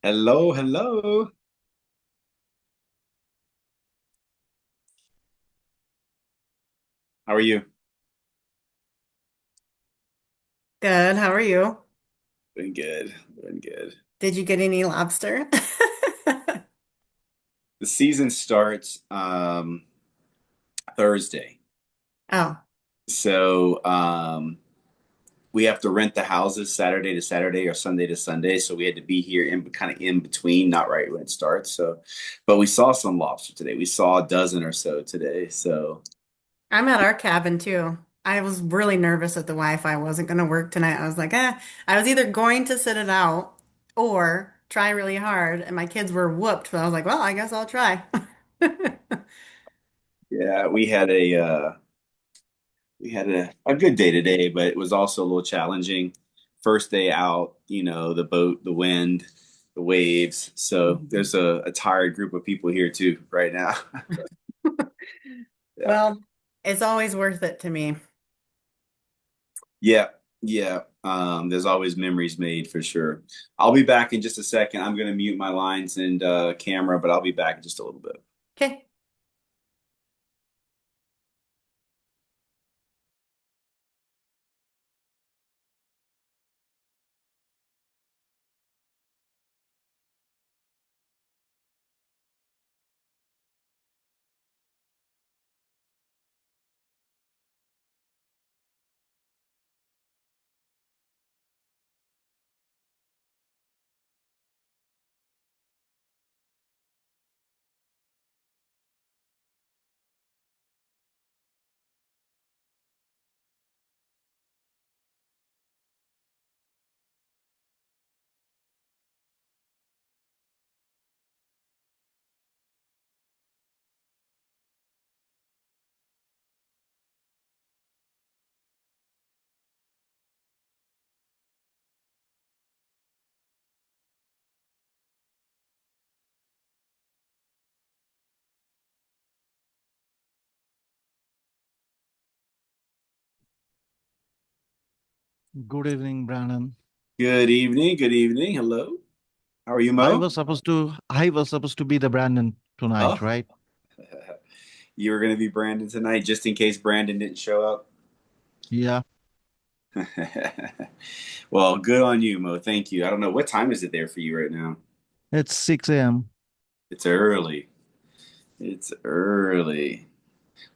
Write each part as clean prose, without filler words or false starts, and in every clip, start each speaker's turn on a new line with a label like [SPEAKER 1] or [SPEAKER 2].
[SPEAKER 1] Hello, hello. How are you?
[SPEAKER 2] Good. How are you?
[SPEAKER 1] Doing good. Doing good.
[SPEAKER 2] Did you get any lobster?
[SPEAKER 1] The season starts Thursday.
[SPEAKER 2] Oh,
[SPEAKER 1] So we have to rent the houses Saturday to Saturday or Sunday to Sunday. So we had to be here in kind of in between, not right when it starts. But we saw some lobster today. We saw a dozen or so today.
[SPEAKER 2] I'm at our cabin too. I was really nervous that the Wi-Fi wasn't going to work tonight. I was like, I was either going to sit it out or try really hard, and my kids were whooped. So I was like, well, I guess I'll try.
[SPEAKER 1] Yeah, we had a good day today, but it was also a little challenging. First day out, the boat, the wind, the waves. So there's a tired group of people here too right now. Yeah.
[SPEAKER 2] Well, it's always worth it to me.
[SPEAKER 1] Yeah. Yeah. There's always memories made for sure. I'll be back in just a second. I'm going to mute my lines and camera, but I'll be back in just a little bit.
[SPEAKER 2] Okay.
[SPEAKER 3] Good evening, Brandon.
[SPEAKER 1] Good evening. Good evening. Hello. How are you,
[SPEAKER 3] I
[SPEAKER 1] Mo?
[SPEAKER 3] was supposed to I was supposed to be the Brandon tonight,
[SPEAKER 1] Oh,
[SPEAKER 3] right?
[SPEAKER 1] you were going to be Brandon tonight just in case Brandon didn't show up.
[SPEAKER 3] Yeah,
[SPEAKER 1] Well, good on you, Mo. Thank you. I don't know what time is it there for you right now.
[SPEAKER 3] it's 6 a.m.
[SPEAKER 1] It's early. It's early.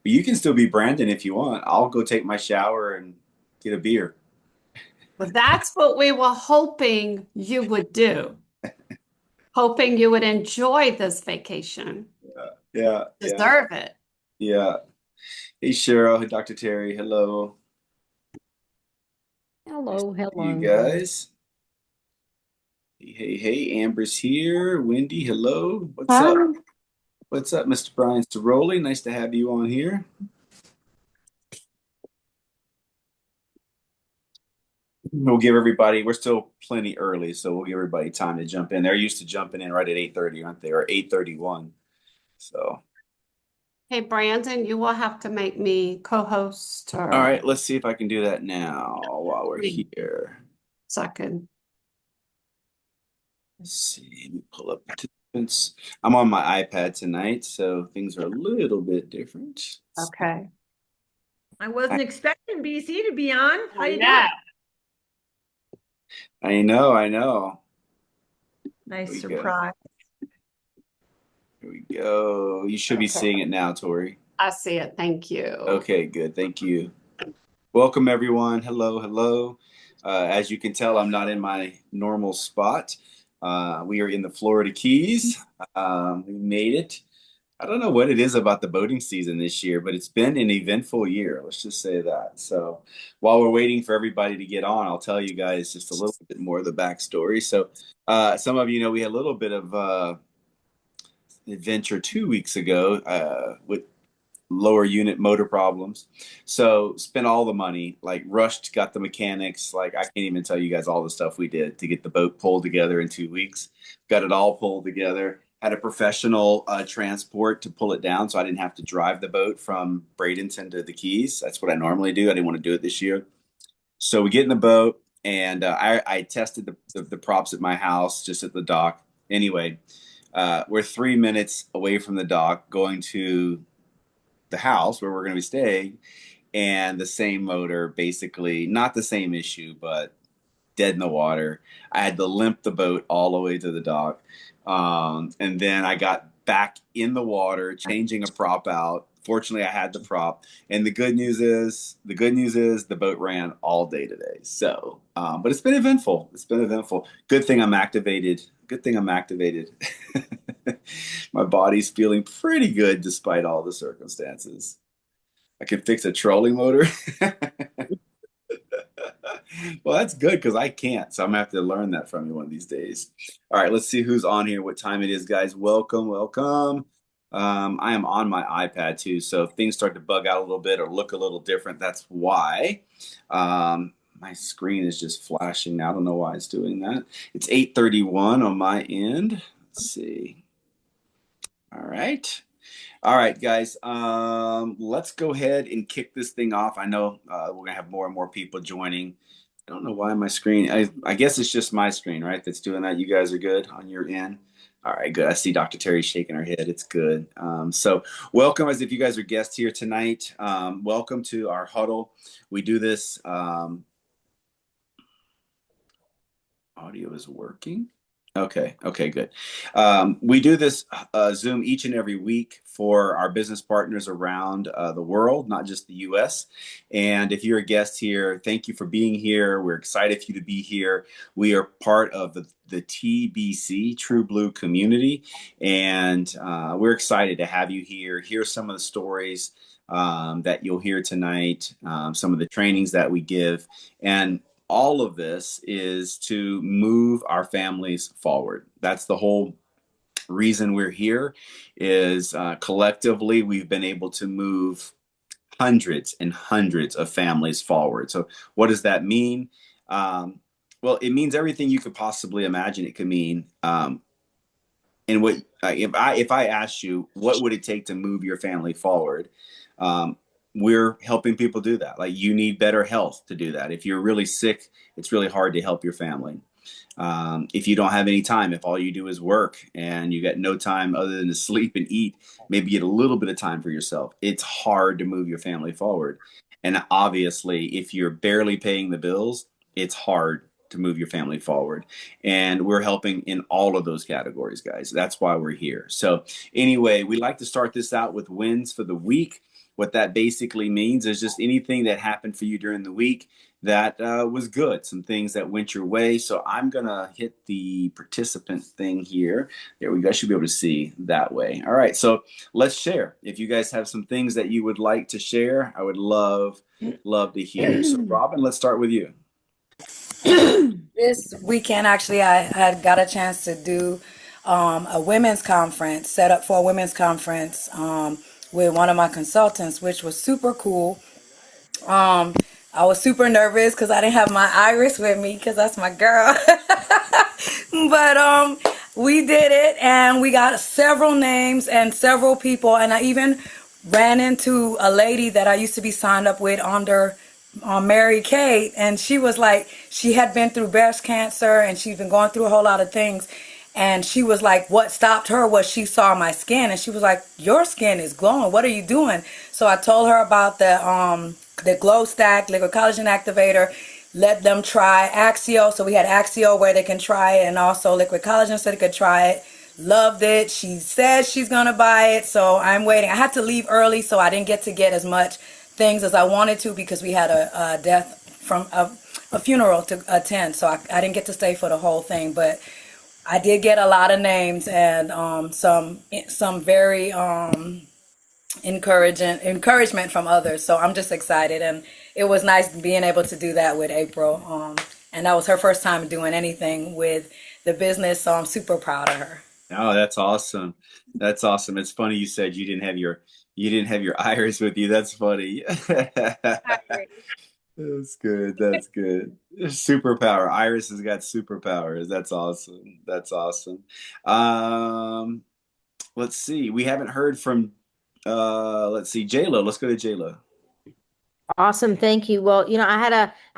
[SPEAKER 1] But you can still be Brandon if you want. I'll go take my shower and get a beer.
[SPEAKER 4] Well, that's what we were hoping you would do, hoping you would enjoy this vacation.
[SPEAKER 1] Yeah, yeah,
[SPEAKER 4] Deserve it.
[SPEAKER 1] yeah. Hey, Cheryl. Hey, Dr. Terry. Hello. Nice to
[SPEAKER 5] Hello,
[SPEAKER 1] see you
[SPEAKER 5] hello.
[SPEAKER 1] guys. Hey, hey, hey. Amber's here. Wendy, hello. What's up?
[SPEAKER 5] Hi.
[SPEAKER 1] What's up, Mr. Brian Ciroli? Nice to have you on here. We'll give everybody, we're still plenty early, so we'll give everybody time to jump in. They're used to jumping in right at 8:30, aren't they? Or 8:31. So,
[SPEAKER 4] Hey, Brandon, you will have to make me co-host
[SPEAKER 1] all
[SPEAKER 4] or
[SPEAKER 1] right, let's see if I can do that now while we're
[SPEAKER 4] me
[SPEAKER 1] here.
[SPEAKER 4] second.
[SPEAKER 1] Let's see, let me pull up participants. I'm on my iPad tonight, so things are a little bit different.
[SPEAKER 4] Okay.
[SPEAKER 5] I wasn't expecting BC to be on. How
[SPEAKER 4] I
[SPEAKER 5] you
[SPEAKER 4] know.
[SPEAKER 5] doing?
[SPEAKER 1] I know, I know. Here
[SPEAKER 5] Nice
[SPEAKER 1] we go.
[SPEAKER 5] surprise.
[SPEAKER 1] Here we go. You should be
[SPEAKER 4] Okay.
[SPEAKER 1] seeing it now, Tori.
[SPEAKER 4] I see it. Thank you.
[SPEAKER 1] Okay, good. Thank you. Welcome, everyone. Hello, hello. As you can tell, I'm not in my normal spot. We are in the Florida Keys. We made it. I don't know what it is about the boating season this year, but it's been an eventful year. Let's just say that. So while we're waiting for everybody to get on, I'll tell you guys just a little bit more of the backstory. Some of you know we had a little bit of adventure 2 weeks ago with lower unit motor problems. So spent all the money, like rushed, got the mechanics. Like I can't even tell you guys all the stuff we did to get the boat pulled together in 2 weeks. Got it all pulled together. Had a professional transport to pull it down, so I didn't have to drive the boat from Bradenton to the Keys. That's what I normally do. I didn't want to do it this year. So we get in the boat. and I tested the props at my house, just at the dock. Anyway, we're 3 minutes away from the dock, going to the house where we're going to be staying, and the same motor, basically not the same issue, but dead in the water. I had to limp the boat all the way to the dock. And then I got back in the water, changing a prop out. Fortunately, I had the prop. And the good news is the boat ran all day today. So, but it's been eventful. It's been eventful. Good thing I'm activated. Good thing I'm activated. My body's feeling pretty good despite all the circumstances. I can fix a trolling motor. Well, that's good because I can't. So I'm gonna have to learn that from you one of these days. All right, let's see who's on here, what time it is, guys. Welcome, welcome. I am on my iPad too, so if things start to bug out a little bit or look a little different, that's why. My screen is just flashing now. I don't know why it's doing that. It's 8:31 on my end. Let's see. All right. All right, guys. Let's go ahead and kick this thing off. I know we're gonna have more and more people joining. I don't know why my screen. I guess it's just my screen, right? That's doing that. You guys are good on your end. All right, good. I see Dr. Terry shaking her head. It's good. So welcome, as if you guys are guests here tonight. Welcome to our huddle. We do this. Audio is working. Okay, good. We do this Zoom each and every week for our business partners around the world, not just the US. And if you're a guest here, thank you for being here. We're excited for you to be here. We are part of the TBC, True Blue community, and we're excited to have you here. Hear some of the stories that you'll hear tonight, some of the trainings that we give, and all of this is to move our families forward. That's the whole reason we're here. Is collectively we've been able to move hundreds and hundreds of families forward. So what does that mean? Well, it means everything you could possibly imagine it could mean. And what if I asked you what would it take to move your family forward? Um, we're helping people do that. Like, you need better health to do that. If you're really sick, it's really hard to help your family. If you don't have any time, if all you do is work and you got no time other than to sleep and eat, maybe get a little bit of time for yourself, it's hard to move your family forward. And obviously, if you're barely paying the bills, it's hard to move your family forward. And we're helping in all of those categories, guys. That's why we're here. So anyway, we like to start this out with wins for the week. What that basically means is just anything that happened for you during the week that was good, some things that went your way. So I'm going to hit the participant thing here. There we go. I should be able to see that way. All right. So let's share. If you guys have some things that you would like to share, I would love to hear. So Robin, let's start with you.
[SPEAKER 6] This weekend, actually, I had got a chance to do a women's conference, set up for a women's conference with one of my consultants, which was super cool. I was super nervous because I didn't have my Iris with me because that's my girl. But we did it, and we got several names and several people, and I even ran into a lady that I used to be signed up with under Mary Kate, and she was like, she had been through breast cancer and she's been going through a whole lot of things. And she was like, what stopped her was she saw my skin, and she was like, your skin is glowing. What are you doing? So I told her about the Glow Stack Liquid Collagen Activator. Let them try Axio. So we had Axio where they can try it, and also Liquid Collagen so they could try it. Loved it. She said she's gonna buy it, so I'm waiting. I had to leave early, so I didn't get to get as much things as I wanted to because we had a death from a funeral to attend, so I didn't get to stay for the whole thing. But I did get a lot of names and some very encouragement from others. So I'm just excited, and it was nice being able to do that with April. And that was her first time doing anything with the business, so I'm super proud of her.
[SPEAKER 1] Oh, that's awesome. That's awesome. It's funny you said you didn't have your iris with you. That's funny. That's good. That's good. Superpower. Iris has got superpowers. That's awesome. That's awesome. Let's see. We haven't heard from let's see, J-Lo. Let's go to J-Lo.
[SPEAKER 7] Awesome, thank you. Well, I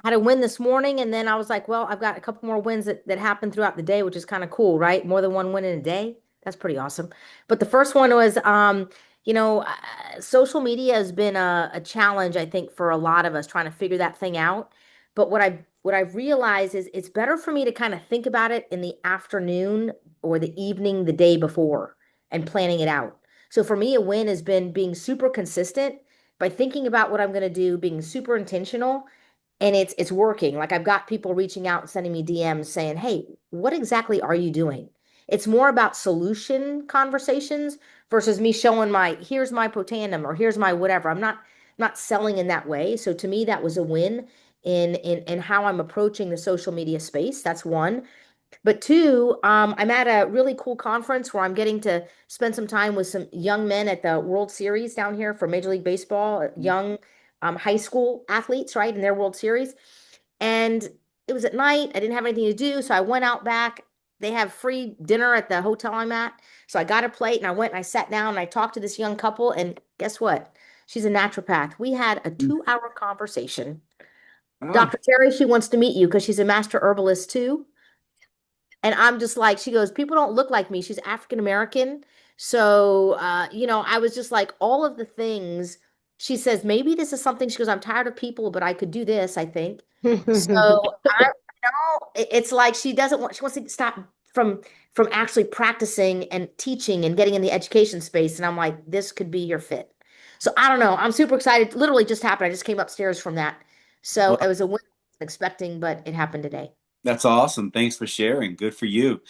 [SPEAKER 7] had a win this morning, and then I was like, well, I've got a couple more wins that happened throughout the day, which is kind of cool, right? More than one win in a day. That's pretty awesome. But the first one was, social media has been a challenge, I think, for a lot of us trying to figure that thing out. But what I've realized is it's better for me to kind of think about it in the afternoon or the evening the day before and planning it out. So for me, a win has been being super consistent by thinking about what I'm going to do, being super intentional, and it's working. Like I've got people reaching out and sending me DMs saying, "Hey, what exactly are you doing?" It's more about solution conversations versus me showing my here's my potandem or here's my whatever. I'm not selling in that way. So to me, that was a win in how I'm approaching the social media space. That's one. But two, I'm at a really cool conference where I'm getting to spend some time with some young men at the World Series down here for Major League Baseball, young high school athletes, right, in their World Series. And it was at night. I didn't have anything to do, so I went out back. They have free dinner at the hotel I'm at. So I got a plate and I went and I sat down and I talked to this young couple. And guess what? She's a naturopath. We had a 2 hour conversation.
[SPEAKER 1] Oh,
[SPEAKER 7] Dr. Terry, she wants to meet you because she's a master herbalist too. And I'm just like, she goes, people don't look like me. She's African American. So, I was just like, all of the things. She says, maybe this is something. She goes, I'm tired of people, but I could do this, I think. So it's like she wants to stop from from actually practicing and teaching and getting in the education space. And I'm like, this could be your fit. So I don't know. I'm super excited. Literally just happened. I just came upstairs from that. So it
[SPEAKER 1] well,
[SPEAKER 7] was a win I wasn't expecting, but it happened today.
[SPEAKER 1] that's awesome. Thanks for sharing. Good for you.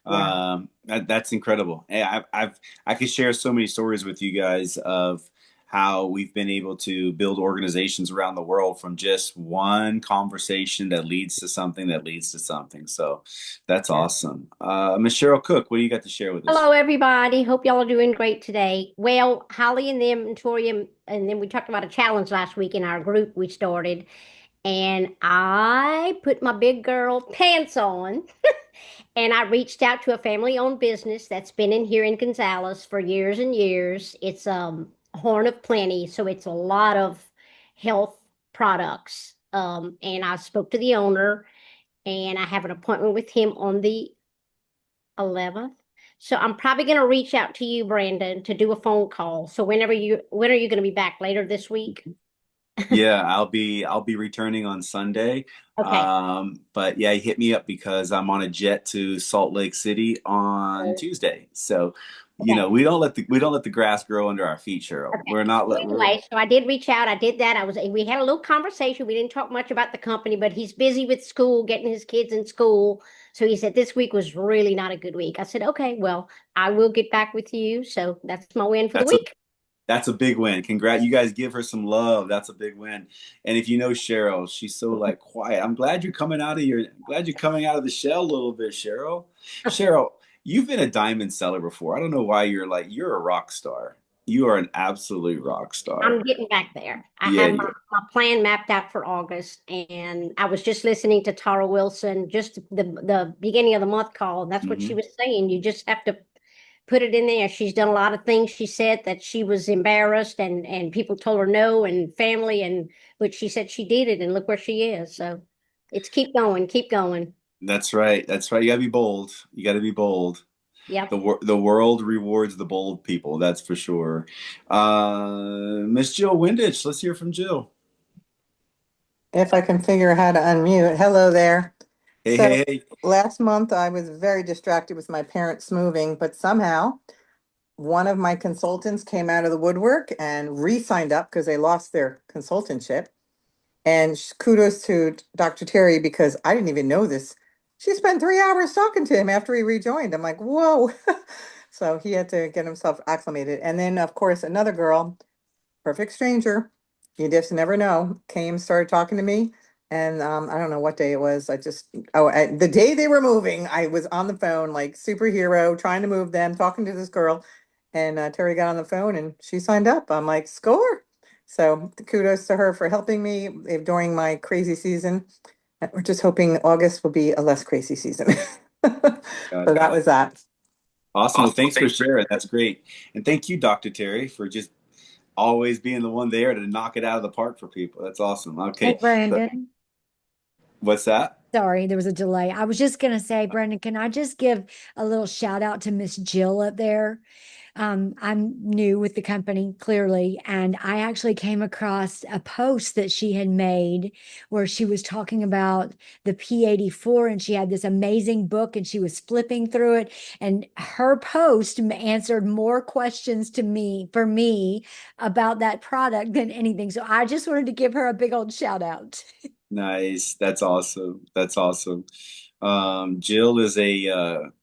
[SPEAKER 7] Yeah.
[SPEAKER 1] That's incredible. Hey, I could share so many stories with you guys of how we've been able to build organizations around the world from just one conversation that leads to something that leads to something. So that's
[SPEAKER 7] Yeah.
[SPEAKER 1] awesome. Miss Cheryl Cook, what do you got to share with us?
[SPEAKER 8] Hello, everybody. Hope y'all are doing great today. Well, Holly and them and Tori and then we talked about a challenge last week in our group we started, and I put my big girl pants on and I reached out to a family-owned business that's been in here in Gonzales for years and years. It's Horn of Plenty, so it's a lot of health products. And I spoke to the owner, and I have an appointment with him on the 11th. So I'm probably going to reach out to you, Brandon, to do a phone call. So when are you going to be back later this week?
[SPEAKER 1] Yeah, I'll be returning on Sunday.
[SPEAKER 8] Okay.
[SPEAKER 1] But yeah, hit me up because I'm on a jet to Salt Lake City on Tuesday. So,
[SPEAKER 8] Okay.
[SPEAKER 1] we don't let the grass grow under our feet, Cheryl.
[SPEAKER 8] Okay.
[SPEAKER 1] We're not
[SPEAKER 8] So
[SPEAKER 1] let we're
[SPEAKER 8] anyway, so I did reach out. I did that. We had a little conversation. We didn't talk much about the company, but he's busy with school, getting his kids in school. So he said this week was really not a good week. I said, okay, well, I will get back with you. So that's my win for the
[SPEAKER 1] that's a
[SPEAKER 8] week.
[SPEAKER 1] that's a big win. You guys give her some love. That's a big win. And if you know Cheryl, she's so like quiet. Glad you're coming out of the shell a little bit, Cheryl. Cheryl, you've been a diamond seller before. I don't know why you're a rock star. You are an absolute rock star.
[SPEAKER 8] I'm getting back there. I
[SPEAKER 1] Yeah,
[SPEAKER 8] have
[SPEAKER 1] yeah.
[SPEAKER 8] my plan mapped out for August, and I was just listening to Tara Wilson, just the beginning of the month call, and that's what she
[SPEAKER 1] Hmm.
[SPEAKER 8] was saying. You just have to put it in there. She's done a lot of things. She said that she was embarrassed, and people told her no, and family, but she said she did it, and look where she is. So it's keep going, keep going.
[SPEAKER 1] That's right. That's right. You gotta be bold. You gotta be bold.
[SPEAKER 8] Yep.
[SPEAKER 1] The world rewards the bold people. That's for sure. Miss Jill Windich, let's hear from Jill.
[SPEAKER 9] If I can figure out how to unmute. Hello there.
[SPEAKER 1] Hey,
[SPEAKER 9] So
[SPEAKER 1] hey, hey.
[SPEAKER 9] last month I was very distracted with my parents moving, but somehow one of my consultants came out of the woodwork and re-signed up because they lost their consultantship. And kudos to Dr. Terry because I didn't even know this. She spent 3 hours talking to him after he rejoined. I'm like, whoa. So he had to get himself acclimated. And then, of course, another girl, perfect stranger, you just never know, came, started talking to me. And I don't know what day it was. The day they were moving, I was on the phone like superhero trying to move them, talking to this girl. And Terry got on the phone and she signed up. I'm like, score. So kudos to her for helping me during my crazy season. We're just hoping August will be a less crazy season.
[SPEAKER 1] Got
[SPEAKER 9] So
[SPEAKER 1] it.
[SPEAKER 9] that was that.
[SPEAKER 1] Awesome. Well, thanks for sharing. That's great. And thank you, Dr. Terry, for just always being the one there to knock it out of the park for people. That's awesome.
[SPEAKER 10] Hey,
[SPEAKER 1] Okay.
[SPEAKER 10] Brandon.
[SPEAKER 1] What's that?
[SPEAKER 10] Sorry, there was a delay. I was just going to say, Brandon, can I just give a little shout out to Miss Jill up there? I'm new with the company, clearly, and I actually came across a post that she had made where she was talking about the P84, and she had this amazing book and she was flipping through it. And her post answered more questions to me for me about that product than anything. So I just wanted to give her a big old shout out.
[SPEAKER 1] Nice. That's awesome. That's awesome. Jill is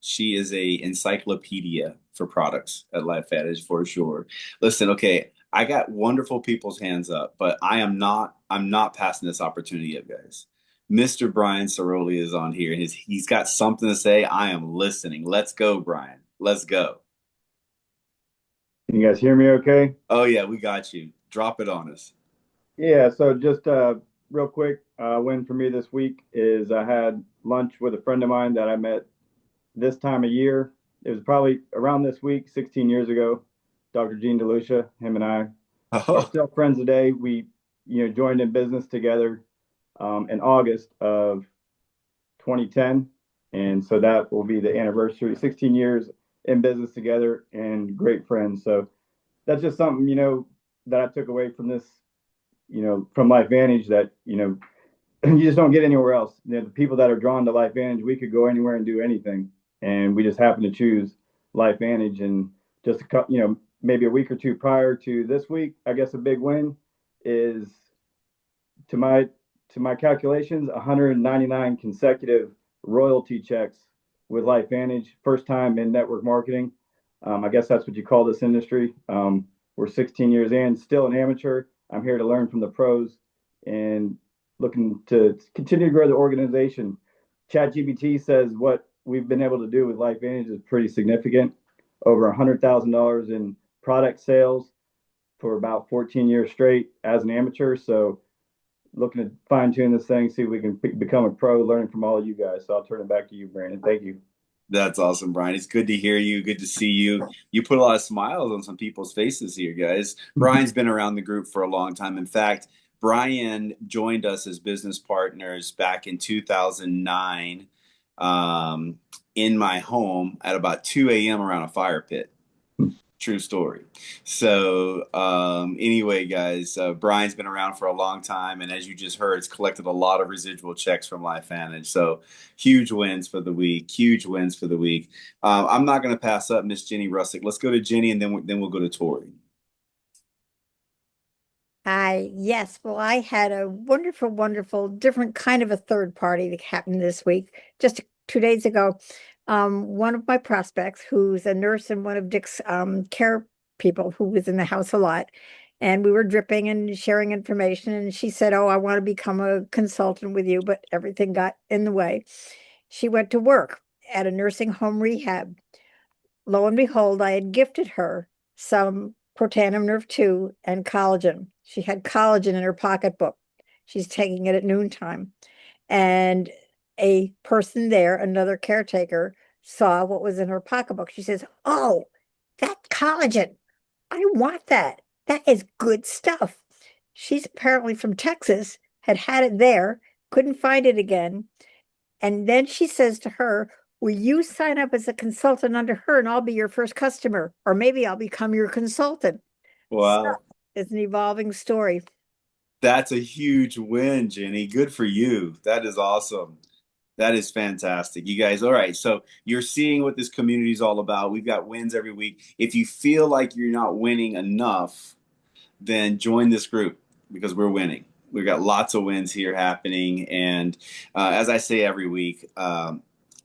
[SPEAKER 1] she is a encyclopedia for products at LifeVantage for sure. Listen, okay, I got wonderful people's hands up, but I'm not passing this opportunity up, guys. Mr. Brian Ceroli is on here and he's got something to say. I am listening. Let's go, Brian. Let's go.
[SPEAKER 11] Can you guys hear me okay?
[SPEAKER 1] Oh yeah, we got you. Drop it on us.
[SPEAKER 11] Yeah, so just real quick, win for me this week is I had lunch with a friend of mine that I met this time of year. It was probably around this week, 16 years ago. Dr. Gene DeLucia, him and I are still friends today. We, joined in business together in August of 2010. And so that will be the anniversary, 16 years in business together and great friends. So that's just something, that I took away from this, from LifeVantage that, you just don't get anywhere else. The people that are drawn to LifeVantage, we could go anywhere and do anything. And we just happen to choose LifeVantage. And just, maybe a week or two prior to this week, I guess a big win is to my calculations, 199 consecutive royalty checks with LifeVantage, first time in network marketing. I guess that's what you call this industry. We're 16 years in, still an amateur. I'm here to learn from the pros and looking to continue to grow the organization. ChatGPT says what we've been able to do with LifeVantage is pretty significant. Over $100,000 in product sales for about 14 years straight as an amateur. So looking to fine tune this thing, see if we can become a pro, learning from all of you guys. So I'll turn it back to you, Brandon. Thank you.
[SPEAKER 1] That's awesome, Brian. It's good to hear you. Good to see you. You put a lot of smiles on some people's faces here, guys. Brian's been around the group for a long time. In fact, Brian joined us as business partners back in 2009 in my home at about 2 a.m. around a fire pit. True story. So anyway, guys, Brian's been around for a long time, and as you just heard, it's collected a lot of residual checks from LifeVantage. So huge wins for the week. Huge wins for the week. I'm not going to pass up Miss Jenny Russick. Let's go to Jenny, and then we'll go to Tori.
[SPEAKER 12] Hi, yes. Well, I had a wonderful, wonderful, different kind of a third party that happened this week. Just 2 days ago, one of my prospects, who's a nurse and one of Dick's care people who was in the house a lot, and we were dripping and sharing information, and she said, "Oh, I want to become a consultant with you," but everything got in the way. She went to work at a nursing home rehab. Lo and behold, I had gifted her some Protanum Nerve 2 and collagen. She had collagen in her pocketbook. She's taking it at noontime. And a person there, another caretaker, saw what was in her pocketbook. She says, "Oh, that collagen. I want that. That is good stuff." She's apparently from Texas, had it there, couldn't find it again. And then she says to her, "Will you sign up as a consultant under her and I'll be your first customer? Or maybe I'll become your consultant."
[SPEAKER 1] Wow.
[SPEAKER 12] So it's an evolving story.
[SPEAKER 1] That's a huge win, Jenny. Good for you. That is awesome. That is fantastic. You guys, all right. So you're seeing what this community is all about. We've got wins every week. If you feel like you're not winning enough, then join this group because we're winning. We've got lots of wins here happening. And as I say every week,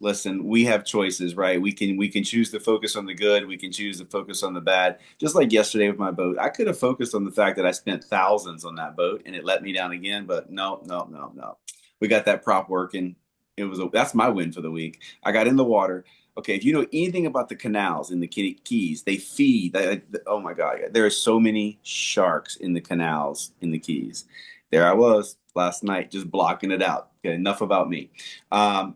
[SPEAKER 1] listen, we have choices, right? We can choose to focus on the good. We can choose to focus on the bad. Just like yesterday with my boat, I could have focused on the fact that I spent thousands on that boat and it let me down again. But no. We got that prop working. That's my win for the week. I got in the water. Okay, if you know anything about the canals in the Keys, they feed. Oh my God, there are so many sharks in the canals in the Keys. There I was last night, just blocking it out. Okay, enough about me.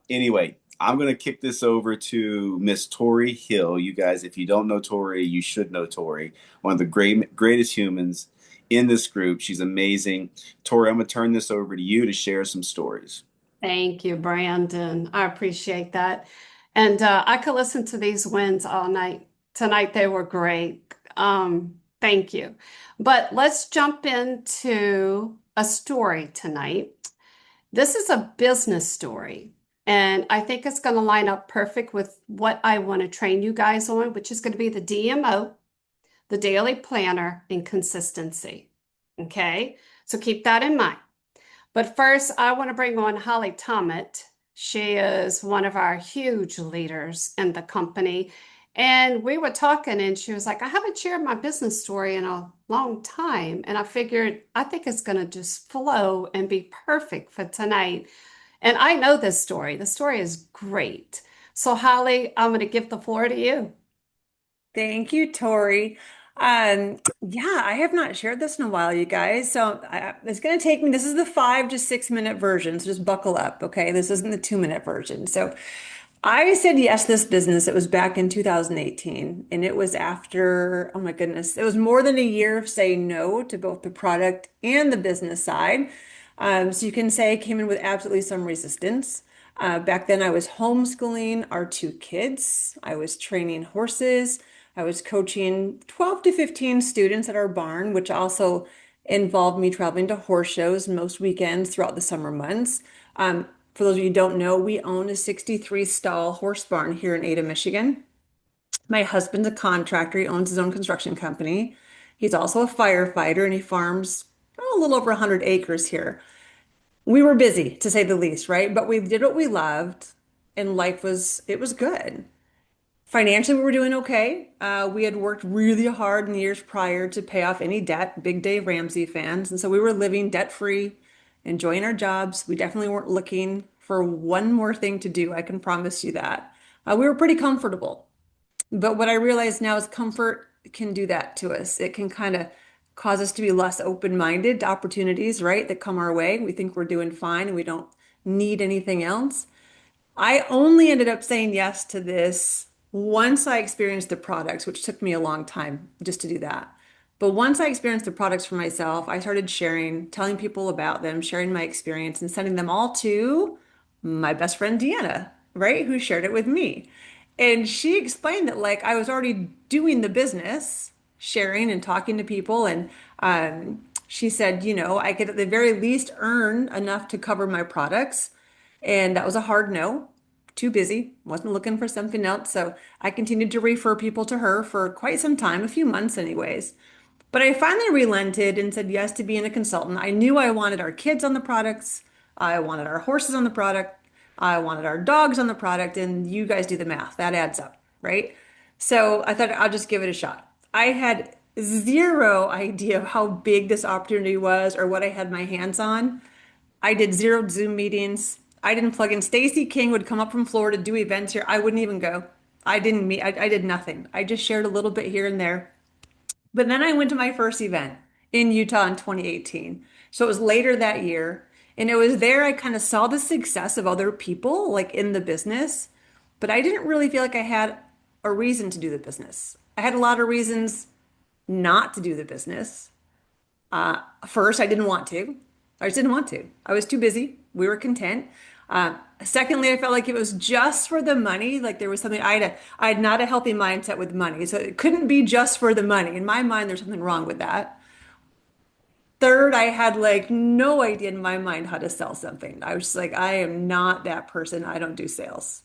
[SPEAKER 1] Anyway, I'm going to kick this over to Miss Tori Hill. You guys, if you don't know Tori, you should know Tori, one of the greatest humans in this group. She's amazing. Tori, I'm going to turn this over to you to share some stories.
[SPEAKER 4] Thank you, Brandon. I appreciate that. And I could listen to these wins all night. Tonight they were great. Thank you. But let's jump into a story tonight. This is a business story, and I think it's going to line up perfect with what I want to train you guys on, which is going to be the DMO, the daily planner, and consistency. Okay, so keep that in mind. But first, I want to bring on Holly Tomet. She is one of our huge leaders in the company. And we were talking, and she was like, I haven't shared my business story in a long time. And I figured, I think it's going to just flow and be perfect for tonight. And I know this story. The story is great. So, Holly, I'm going to give the floor to you.
[SPEAKER 13] Thank you, Tori. Yeah, I have not shared this in a while, you guys. So it's going to take me, this is the 5 to 6 minute version. So just buckle up, okay? This isn't the 2 minute version. So I said yes to this business. It was back in 2018. And it was after, oh my goodness, it was more than a year of saying no to both the product and the business side. So you can say I came in with absolutely some resistance. Back then, I was homeschooling our 2 kids. I was training horses. I was coaching 12 to 15 students at our barn, which also involved me traveling to horse shows most weekends throughout the summer months. For those of you who don't know, we own a 63 stall horse barn here in Ada, Michigan. My husband's a contractor. He owns his own construction company. He's also a firefighter and he farms a little over 100 acres here. We were busy, to say the least, right? But we did what we loved and it was good. Financially, we were doing okay. We had worked really hard in the years prior to pay off any debt, big Dave Ramsey fans. And so we were living debt-free, enjoying our jobs. We definitely weren't looking for one more thing to do. I can promise you that. We were pretty comfortable. But what I realize now is comfort can do that to us. It can kind of cause us to be less open-minded to opportunities, right, that come our way. We think we're doing fine and we don't need anything else. I only ended up saying yes to this once I experienced the products, which took me a long time just to do that. But once I experienced the products for myself, I started sharing, telling people about them, sharing my experience, and sending them all to my best friend Deanna, right, who shared it with me. And she explained that like I was already doing the business, sharing and talking to people, and she said, I could at the very least earn enough to cover my products. And that was a hard no. Too busy, wasn't looking for something else. So I continued to refer people to her for quite some time, a few months anyways. But I finally relented and said yes to being a consultant. I knew I wanted our kids on the products. I wanted our horses on the product. I wanted our dogs on the product. And you guys do the math. That adds up, right? So I thought I'll just give it a shot. I had zero idea of how big this opportunity was or what I had my hands on. I did zero Zoom meetings. I didn't plug in. Stacy King would come up from Florida, do events here. I wouldn't even go. I didn't meet, I did nothing. I just shared a little bit here and there. But then I went to my first event in Utah in 2018. So it was later that year. And it was there I kind of saw the success of other people like in the business. But I didn't really feel like I had a reason to do the business. I had a lot of reasons not to do the business. First, I didn't want to. I just didn't want to. I was too busy. We were content. Secondly, I felt like it was just for the money. Like there was something I had not a healthy mindset with money. So it couldn't be just for the money. In my mind, there's something wrong with that. Third, I had like no idea in my mind how to sell something. I was just like, I am not that person. I don't do sales.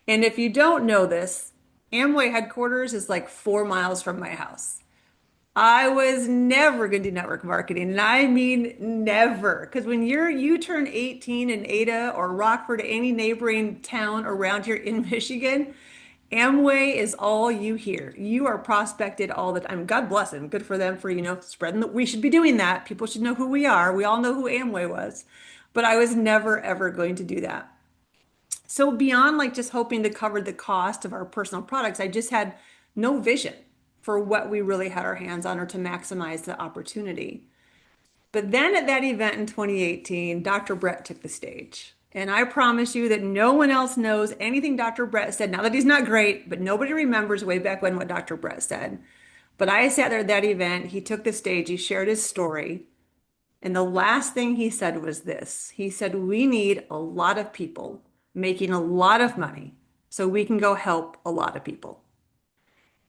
[SPEAKER 13] And if you don't know this, Amway headquarters is like 4 miles from my house. I was never going to do network marketing, and I mean never. Because when you turn 18 in Ada or Rockford, any neighboring town around here in Michigan, Amway is all you hear. You are prospected all the time. God bless them. Good for them for, spreading that we should be doing that. People should know who we are. We all know who Amway was. But I was never, ever going to do that. So beyond like just hoping to cover the cost of our personal products, I just had no vision for what we really had our hands on or to maximize the opportunity. But then at that event in 2018, Dr. Brett took the stage. And I promise you that no one else knows anything Dr. Brett said. Now that he's not great, but nobody remembers way back when what Dr. Brett said. But I sat there at that event. He took the stage, he shared his story. And the last thing he said was this. He said, we need a lot of people making a lot of money so we can go help a lot of people.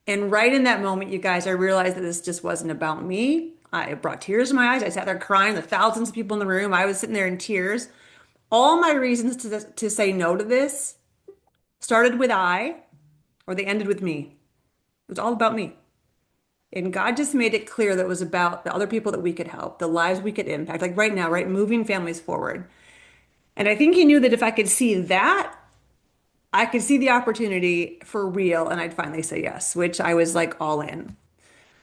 [SPEAKER 13] And right in that moment, you guys, I realized that this just wasn't about me. It brought tears to my eyes. I sat there crying, the thousands of people in the room. I was sitting there in tears. All my reasons to say no to this started with or they ended with me. It was all about me. And God just made it clear that it was about the other people that we could help, the lives we could impact, like right now, right? Moving families forward. And I think he knew that if I could see that, I could see the opportunity for real, and I'd finally say yes, which I was like all in.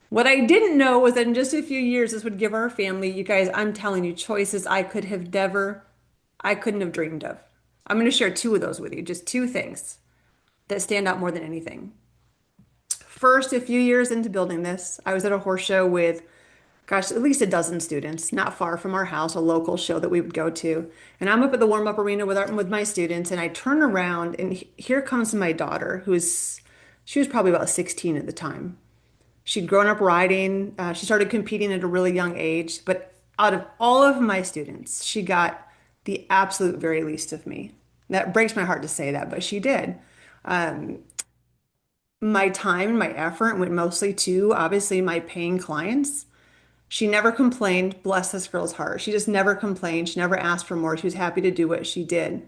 [SPEAKER 13] What I didn't know was that in just a few years, this would give our family, you guys, I'm telling you, choices I couldn't have dreamed of. I'm going to share two of those with you, just two things that stand out more than anything. First, a few years into building this, I was at a horse show with, gosh, at least a dozen students, not far from our house, a local show that we would go to. And I'm up at the warm-up arena with my students, and I turn around, and here comes my daughter, she was probably about 16 at the time. She'd grown up riding. She started competing at a really young age, but out of all of my students, she got the absolute very least of me. That breaks my heart to say that, but she did. My time and my effort went mostly to obviously my paying clients. She never complained, bless this girl's heart. She just never complained. She never asked for more. She was happy to do what she did.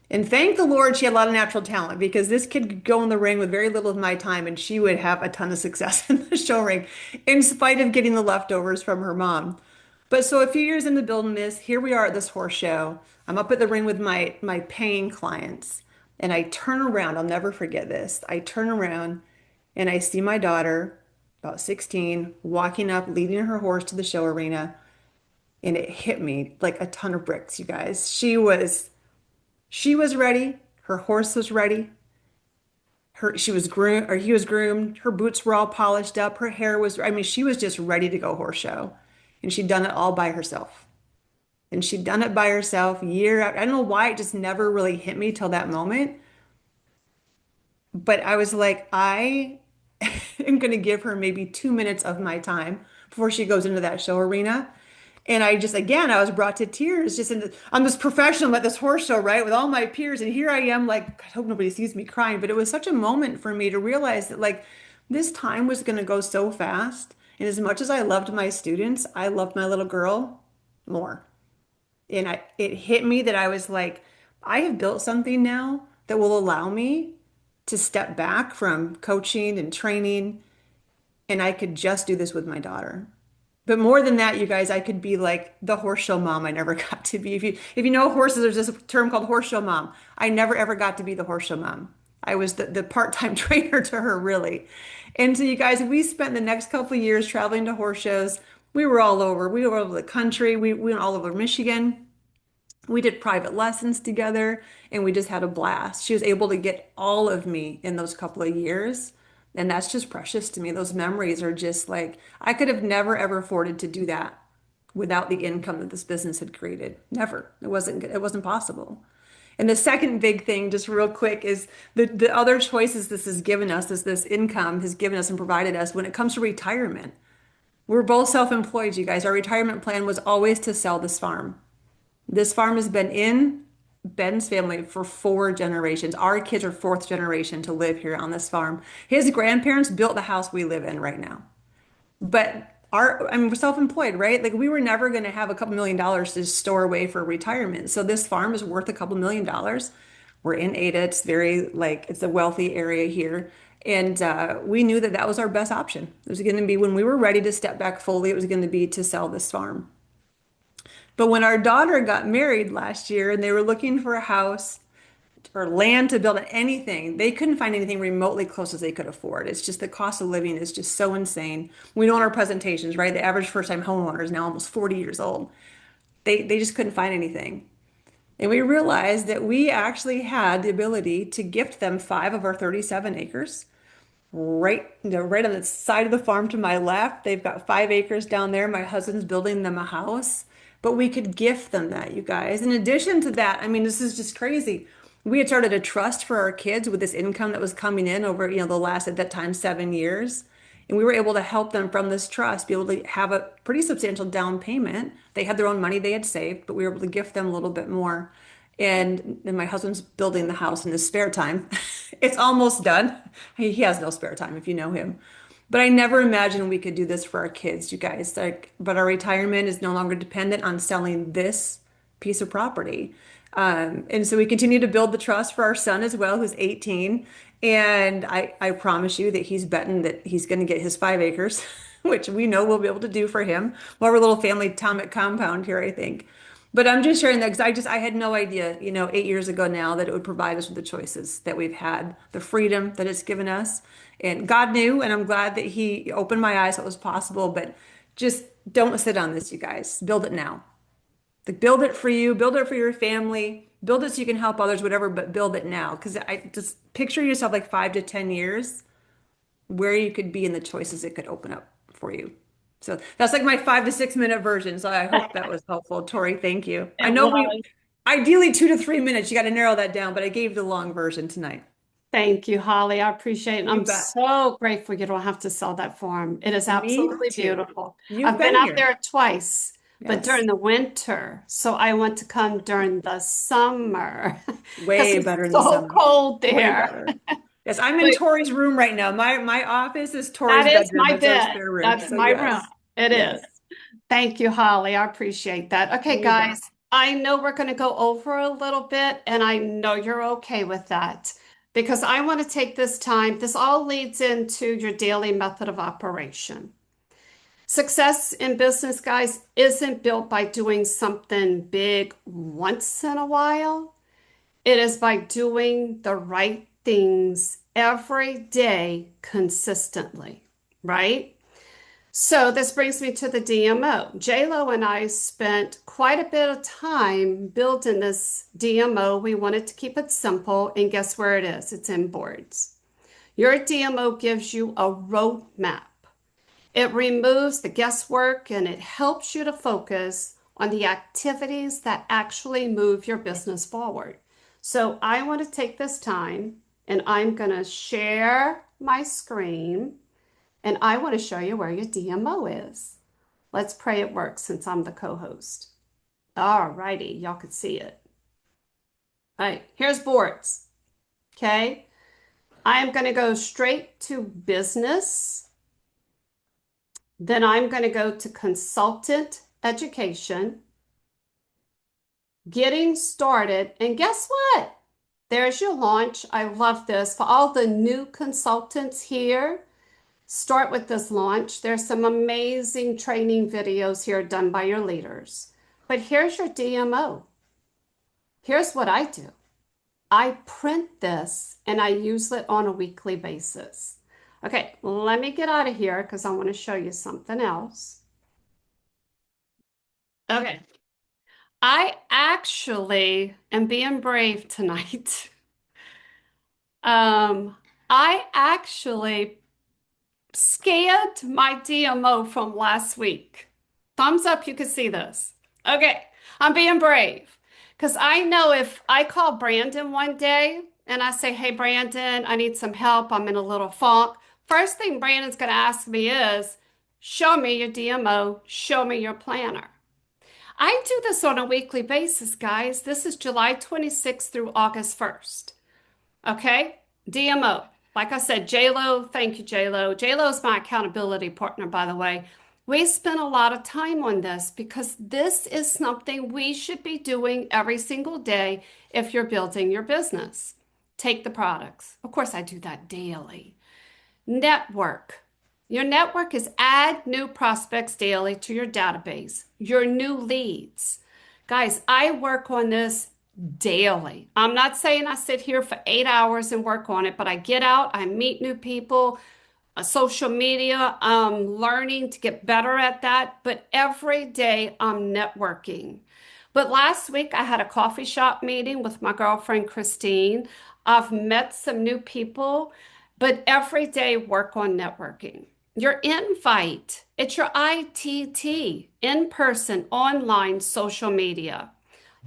[SPEAKER 13] And thank the Lord she had a lot of natural talent because this kid could go in the ring with very little of my time and she would have a ton of success in the show ring in spite of getting the leftovers from her mom. But so a few years into building this, here we are at this horse show. I'm up at the ring with my paying clients and I turn around. I'll never forget this. I turn around and I see my daughter, about 16, walking up, leading her horse to the show arena. And it hit me like a ton of bricks, you guys. She was ready. Her horse was ready. She was groomed, or he was groomed. Her boots were all polished up. Her hair was, I mean, she was just ready to go horse show. And she'd done it all by herself. And she'd done it by herself year after. I don't know why it just never really hit me till that moment. But I was like, I am going to give her maybe 2 minutes of my time before she goes into that show arena. And I just, again, I was brought to tears I'm this professional at this horse show, right? With all my peers. And here I am, like, I hope nobody sees me crying. But it was such a moment for me to realize that, like, this time was going to go so fast. And as much as I loved my students, I loved my little girl more. And it hit me that I was like, I have built something now that will allow me to step back from coaching and training. And I could just do this with my daughter. But more than that, you guys, I could be like the horse show mom I never got to be. If you know horses, there's this term called horse show mom. I never ever got to be the horse show mom. I was the part-time trainer to her, really. And so you guys, we spent the next couple of years traveling to horse shows. We were all over. We were all over the country. We went all over Michigan. We did private lessons together and we just had a blast. She was able to get all of me in those couple of years. And that's just precious to me. Those memories are just like, I could have never ever afforded to do that without the income that this business had created. Never. It wasn't possible. And the second big thing, just real quick, is the other choices this has given us, this income has given us and provided us when it comes to retirement. We're both self-employed, you guys. Our retirement plan was always to sell this farm. This farm has been in Ben's family for 4 generations. Our kids are fourth generation to live here on this farm. His grandparents built the house we live in right now. But we're self-employed, right? Like we were never going to have a couple $1,000,000 to store away for retirement. So this farm is worth a couple $1,000,000. We're in Ada. It's it's a wealthy area here. And we knew that that was our best option. It was going to be when we were ready to step back fully, it was going to be to sell this farm. But when our daughter got married last year and they were looking for a house or land to build anything, they couldn't find anything remotely close as they could afford. It's just the cost of living is just so insane. We know in our presentations, right? The average first-time homeowner is now almost 40 years old. They just couldn't find anything. And we realized that we actually had the ability to gift them 5 of our 37 acres. Right on the side of the farm to my left, they've got 5 acres down there. My husband's building them a house. but we could gift them that, you guys. In addition to that, I mean, this is just crazy. We had started a trust for our kids with this income that was coming in over, the last, at that time, 7 years. And we were able to help them from this trust be able to have a pretty substantial down payment. They had their own money they had saved, but we were able to gift them a little bit more. And then my husband's building the house in his spare time. It's almost done. He has no spare time if you know him. But I never imagined we could do this for our kids, you guys. But our retirement is no longer dependent on selling this piece of property. And so we continue to build the trust for our son as well, who's 18. And I promise you that he's betting that he's going to get his 5 acres, which we know we'll be able to do for him. More of a little family atomic compound here, I think. But I'm just sharing that because I had no idea, 8 years ago now, that it would provide us with the choices that we've had, the freedom that it's given us. And God knew, and I'm glad that He opened my eyes, what was possible. But just don't sit on this, you guys. Build it now. Like, build it for you, build it for your family, build it so you can help others, whatever, but build it now. Because I just picture yourself like 5 to 10 years where you could be in the choices it could open up for you. So that's like my 5 to 6 minute version. So I hope that was helpful. Tori, thank you. I know we ideally 2 to 3 minutes, you got to narrow that down, but I gave the long version tonight.
[SPEAKER 4] Thank you, Holly. I appreciate it.
[SPEAKER 13] You
[SPEAKER 4] I'm
[SPEAKER 13] bet.
[SPEAKER 4] so grateful you don't have to sell that farm. It is
[SPEAKER 13] Me
[SPEAKER 4] absolutely
[SPEAKER 13] too.
[SPEAKER 4] beautiful.
[SPEAKER 13] You've
[SPEAKER 4] I've been
[SPEAKER 13] been
[SPEAKER 4] out
[SPEAKER 13] here.
[SPEAKER 4] there twice, but
[SPEAKER 13] Yes.
[SPEAKER 4] during the winter. So I want to come during the summer because
[SPEAKER 13] Way
[SPEAKER 4] it's
[SPEAKER 13] better in the
[SPEAKER 4] so
[SPEAKER 13] summer.
[SPEAKER 4] cold
[SPEAKER 13] Way
[SPEAKER 4] there.
[SPEAKER 13] better. Yes, I'm in
[SPEAKER 4] But
[SPEAKER 13] Tori's room right now. My office is Tori's
[SPEAKER 4] that is
[SPEAKER 13] bedroom.
[SPEAKER 4] my
[SPEAKER 13] It's our
[SPEAKER 4] bed.
[SPEAKER 13] spare room.
[SPEAKER 4] That's
[SPEAKER 13] So
[SPEAKER 4] my room.
[SPEAKER 13] yes.
[SPEAKER 4] It
[SPEAKER 13] Yes.
[SPEAKER 4] is. Thank you, Holly. I appreciate that. Okay,
[SPEAKER 13] You bet.
[SPEAKER 4] guys, I know we're going to go over a little bit, and I know you're okay with that because I want to take this time. This all leads into your daily method of operation. Success in business, guys, isn't built by doing something big once in a while. It is by doing the right things every day consistently, right? So this brings me to the DMO. JLo and I spent quite a bit of time building this DMO. We wanted to keep it simple, and guess where it is? It's in boards. Your DMO gives you a roadmap. It removes the guesswork and it helps you to focus on the activities that actually move your business forward. So I want to take this time and I'm going to share my screen and I want to show you where your DMO is. Let's pray it works since I'm the co-host. All righty, y'all can see it. All right, here's boards. Okay, I am going to go straight to business. Then I'm going to go to consultant education, getting started. And guess what? There's your launch. I love this. For all the new consultants here, start with this launch. There's some amazing training videos here done by your leaders. But here's your DMO. Here's what I do. I print this and I use it on a weekly basis. Okay, let me get out of here because I want to show you something else. Okay, I actually am being brave tonight. I actually scanned my DMO from last week. Thumbs up, you can see this. Okay, I'm being brave because I know if I call Brandon one day and I say, hey, Brandon, I need some help. I'm in a little funk. First thing Brandon's going to ask me is, show me your DMO, show me your planner. I do this on a weekly basis, guys. This is July 26th through August 1st. Okay, DMO. Like I said, JLo, thank you, JLo. JLo is my accountability partner, by the way. We spent a lot of time on this because this is something we should be doing every single day if you're building your business. Take the products. Of course, I do that daily. Network. Your network is add new prospects daily to your database, your new leads. Guys, I work on this daily. I'm not saying I sit here for 8 hours and work on it, but I get out, I meet new people, social media, I'm learning to get better at that. But every day I'm networking. But last week I had a coffee shop meeting with my girlfriend Christine. I've met some new people, but every day work on networking. your invite. It's your ITT, in-person, online, social media.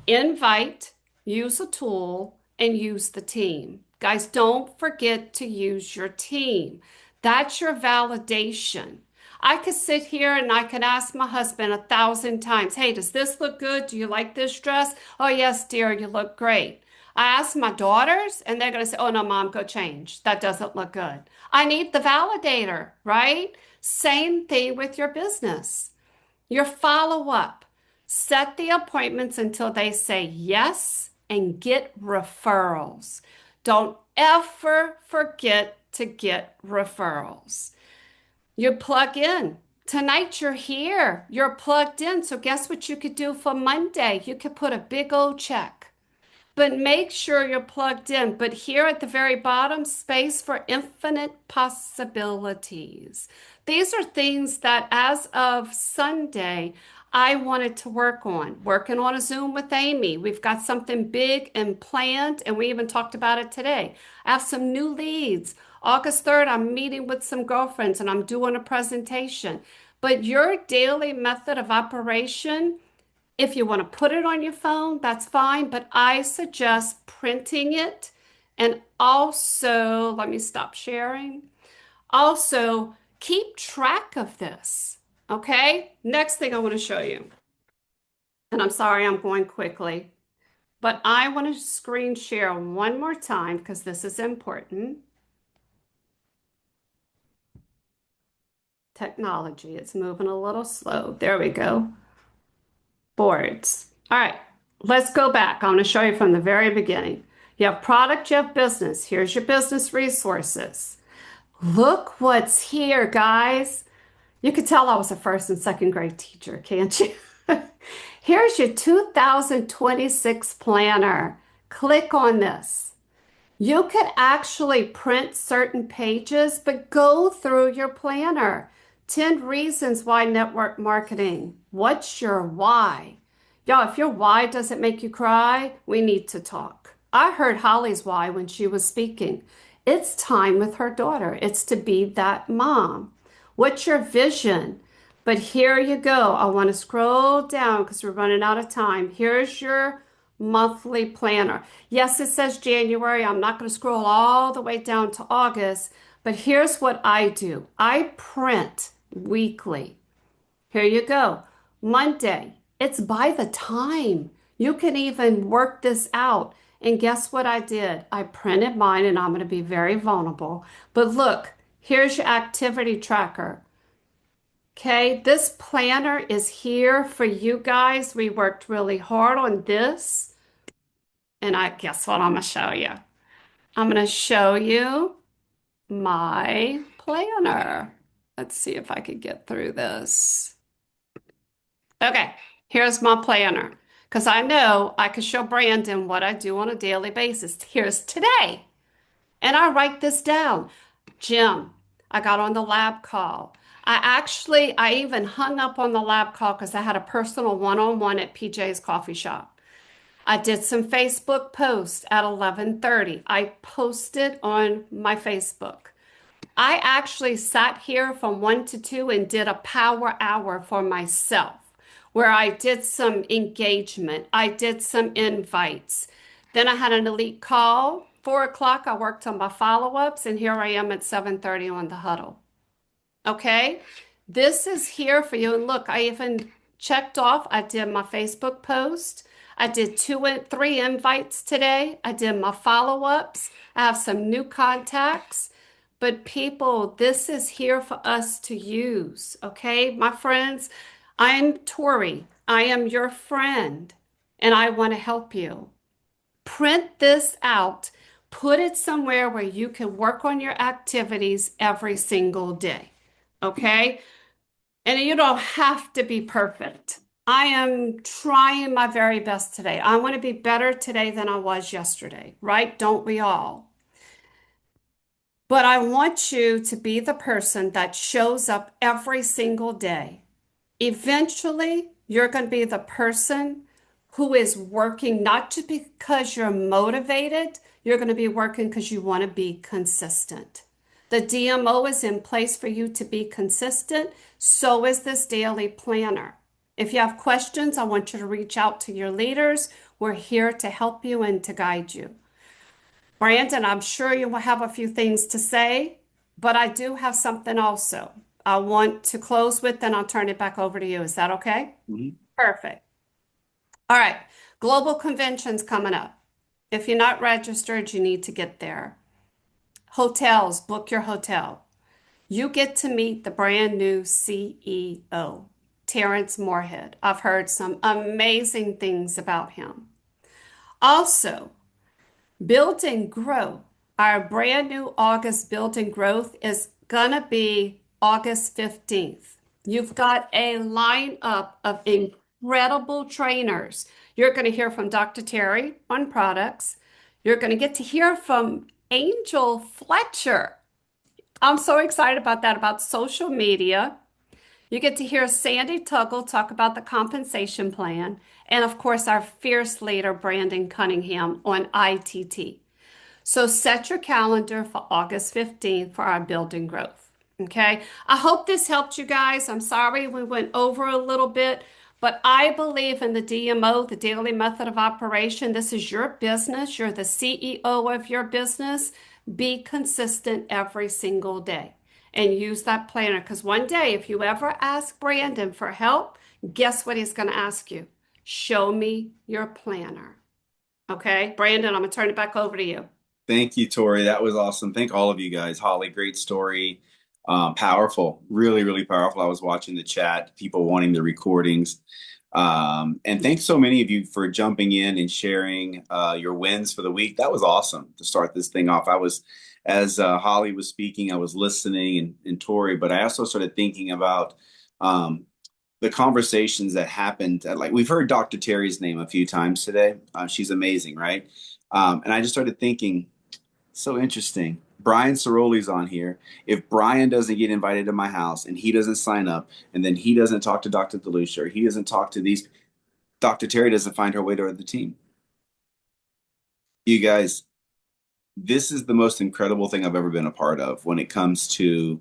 [SPEAKER 4] Invite, use a tool, and use the team. Guys, don't forget to use your team. That's your validation. I could sit here and I could ask my husband 1,000 times, hey, does this look good? Do you like this dress? Oh, yes, dear, you look great. I ask my daughters and they're going to say, oh, no, mom, go change. That doesn't look good. I need the validator, right? Same thing with your business. Your follow up. Set the appointments until they say yes and get referrals. Don't ever forget to get referrals. You plug in. Tonight you're here. You're plugged in. So guess what you could do for Monday? You could put a big old check. But make sure you're plugged in. But here at the very bottom, space for infinite possibilities. These are things that as of Sunday, I wanted to work on. Working on a Zoom with Amy. We've got something big and planned, and we even talked about it today. I have some new leads. August 3rd, I'm meeting with some girlfriends and I'm doing a presentation. But your daily method of operation, if you want to put it on your phone, that's fine, but I suggest printing it. And also, let me stop sharing. Also, keep track of this. Okay? Next thing I want to show you. And I'm sorry I'm going quickly, but I want to screen share one more time because this is important. Technology, it's moving a little slow. There we go. Boards. All right, let's go back. I'm going to show you from the very beginning. You have product, you have business. Here's your business resources. Look what's here, guys. You could tell I was a first and second grade teacher, can't you? Here's your 2026 planner. Click on this. You could actually print certain pages, but go through your planner. 10 reasons why network marketing. What's your why? Y'all, if your why doesn't make you cry, we need to talk. I heard Holly's why when she was speaking. It's time with her daughter. It's to be that mom. What's your vision? But here you go. I want to scroll down because we're running out of time. Here's your monthly planner. Yes, it says January. I'm not going to scroll all the way down to August, but here's what I do. I print weekly. Here you go. Monday, it's by the time. You can even work this out. And guess what I did? I printed mine, and I'm going to be very vulnerable. But look, here's your activity tracker. Okay, this planner is here for you guys. We worked really hard on this. And I guess what I'm going to show you? I'm going to show you my planner. Let's see if I could get through this. Okay, here's my planner. Because I know I could show Brandon what I do on a daily basis. Here's today. And I write this down. Jim, I got on the lab call. I even hung up on the lab call because I had a personal one-on-one at PJ's coffee shop. I did some Facebook posts at 11:30. I posted on my Facebook. I actually sat here from 1 to 2 and did a power hour for myself where I did some engagement. I did some invites. Then I had an elite call. 4 o'clock, I worked on my follow-ups, and here I am at 7:30 on the huddle. Okay? This is here for you. And look, I even checked off. I did my Facebook post. I did 3 invites today. I did my follow-ups. I have some new contacts. But people, this is here for us to use. Okay, my friends, I'm Tori. I am your friend, and I want to help you. Print this out. Put it somewhere where you can work on your activities every single day. Okay? And you don't have to be perfect. I am trying my very best today. I want to be better today than I was yesterday, right? Don't we all? But I want you to be the person that shows up every single day. Eventually, you're going to be the person who is working not just because you're motivated, you're going to be working because you want to be consistent. The DMO is in place for you to be consistent. So is this daily planner. If you have questions, I want you to reach out to your leaders. We're here to help you and to guide you. Brandon, I'm sure you will have a few things to say, but I do have something also I want to close with, then I'll turn it back over to you. Is that okay?
[SPEAKER 1] Mhm.
[SPEAKER 4] Perfect. All right. Global convention's coming up. If you're not registered, you need to get there. Hotels, book your hotel. You get to meet the brand new CEO, Terrence Moorhead. I've heard some amazing things about him. Also, Build and Grow. Our brand new August Build and Growth is gonna be August 15th. You've got a lineup of incredible trainers. You're going to hear from Dr. Terry on products. You're going to get to hear from Angel Fletcher. I'm so excited about that, about social media. You get to hear Sandy Tuggle talk about the compensation plan. And of course, our fierce leader, Brandon Cunningham, on ITT. So set your calendar for August 15th for our Build and Growth. Okay. I hope this helped you guys. I'm sorry we went over a little bit, but I believe in the DMO, the daily method of operation. This is your business. You're the CEO of your business. Be consistent every single day and use that planner. Because one day, if you ever ask Brandon for help, guess what he's going to ask you? Show me your planner. Okay. Brandon, I'm going to turn it back over to you.
[SPEAKER 1] Thank you, Tori. That was awesome. Thank all of you guys. Holly, great story. Powerful, really, really powerful. I was watching the chat, people wanting the recordings. And thanks so many of you for jumping in and sharing your wins for the week. That was awesome to start this thing off. As Holly was speaking, I was listening and Tori, but I also started thinking about the conversations that happened. Like we've heard Dr. Terry's name a few times today. She's amazing, right? And I just started thinking, so interesting. Brian Ciroli's on here. If Brian doesn't get invited to my house and he doesn't sign up, and then he doesn't talk to Dr. DeLucia, or he doesn't talk to these, Dr. Terry doesn't find her way to the team. You guys, this is the most incredible thing I've ever been a part of when it comes to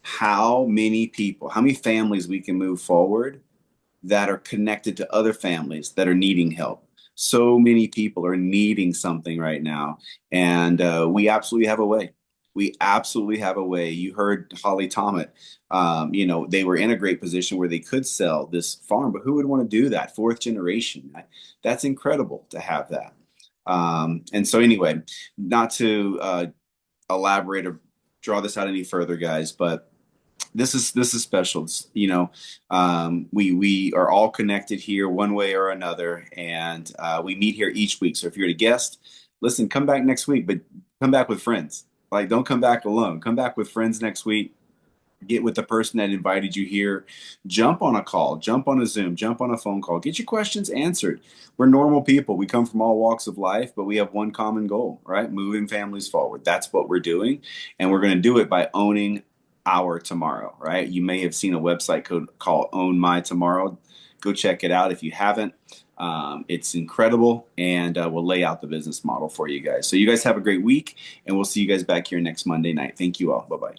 [SPEAKER 1] how many people, how many families we can move forward that are connected to other families that are needing help. So many people are needing something right now, and we absolutely have a way. We absolutely have a way. You heard Holly Tomet. They were in a great position where they could sell this farm, but who would want to do that? Fourth generation. That's incredible to have that. And so anyway, not to elaborate or draw this out any further, guys, but this is special. We are all connected here one way or another, and we meet here each week. So if you're a guest, listen, come back next week, but come back with friends. Like, don't come back alone. Come back with friends next week. Get with the person that invited you here. Jump on a call, jump on a Zoom, jump on a phone call. Get your questions answered. We're normal people. We come from all walks of life, but we have one common goal, right? Moving families forward. That's what we're doing, and we're going to do it by owning our tomorrow, right? You may have seen a website called Own My Tomorrow. Go check it out if you haven't. It's incredible, and we'll lay out the business model for you guys. So you guys have a great week, and we'll see you guys back here next Monday night. Thank you all. Bye-bye.